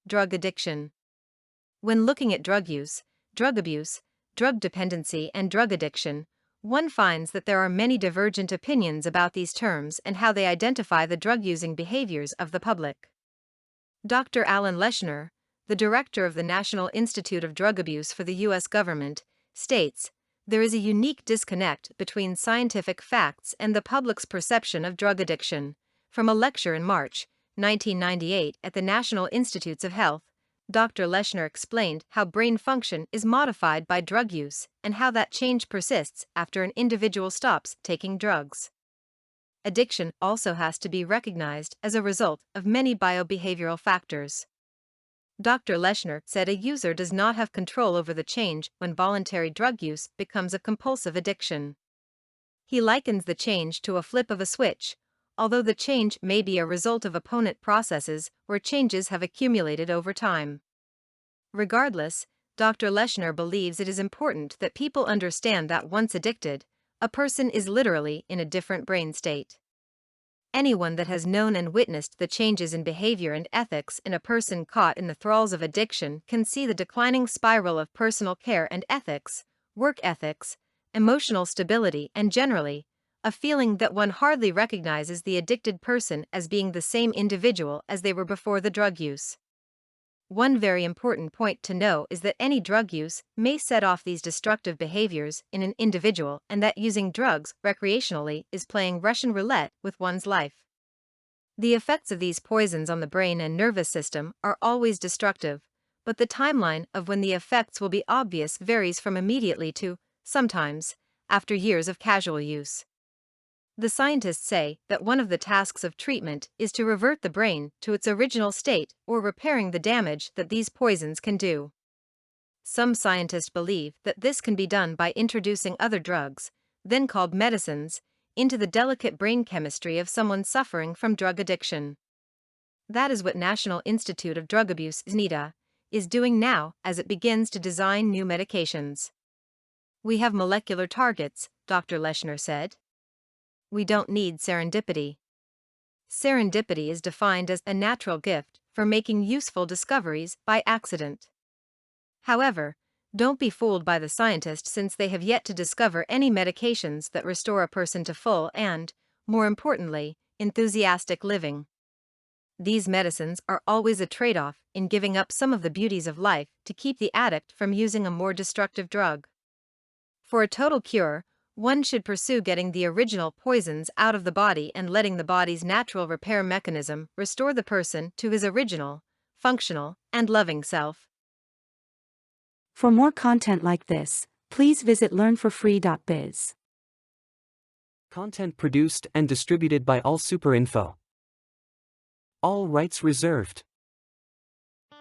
drug addiction. When looking at drug use, drug abuse, drug dependency, and drug addiction, one finds that there are many divergent opinions about these terms and how they identify the drug-using behaviors of the public. Dr. Alan Leshner, the director of the National Institute of Drug Abuse for the U.S. government, states, "There is a unique disconnect between scientific facts and the public's perception of drug addiction." From a lecture in March 1998 at the National Institutes of Health, Dr. Leshner explained how brain function is modified by drug use and how that change persists after an individual stops taking drugs. Addiction also has to be recognized as a result of many biobehavioral factors. Dr. Leshner said a user does not have control over the change when voluntary drug use becomes a compulsive addiction. He likens the change to a flip of a switch, although the change may be a result of opponent processes where changes have accumulated over time. Regardless, Dr. Leshner believes it is important that people understand that once addicted, a person is literally in a different brain state. Anyone that has known and witnessed the changes in behavior and ethics in a person caught in the thralls of addiction can see the declining spiral of personal care and ethics, work ethics, emotional stability, and generally, a feeling that one hardly recognizes the addicted person as being the same individual as they were before the drug use. One very important point to know is that any drug use may set off these destructive behaviors in an individual, and that using drugs recreationally is playing Russian roulette with one's life. The effects of these poisons on the brain and nervous system are always destructive, but the timeline of when the effects will be obvious varies from immediately to, sometimes, after years of casual use. The scientists say that one of the tasks of treatment is to revert the brain to its original state or repairing the damage that these poisons can do. Some scientists believe that this can be done by introducing other drugs, then called medicines, into the delicate brain chemistry of someone suffering from drug addiction. That is what National Institute of Drug Abuse (NIDA) is doing now as it begins to design new medications. "We have molecular targets," Dr. Leshner said. "We don't need serendipity." Serendipity is defined as a natural gift for making useful discoveries by accident. However, don't be fooled by the scientists, since they have yet to discover any medications that restore a person to full and, more importantly, enthusiastic living. These medicines are always a trade-off in giving up some of the beauties of life to keep the addict from using a more destructive drug. For a total cure, one should pursue getting the original poisons out of the body and letting the body's natural repair mechanism restore the person to his original, functional, and loving self. For more content like this, please visit learnforfree.biz. Content produced and distributed by AllSuperInfo. All rights reserved.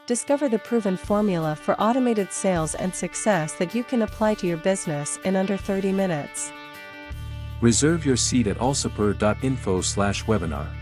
Discover the proven formula for automated sales and success that you can apply to your business in under 30 minutes. Reserve your seat at allsuper.info/webinar.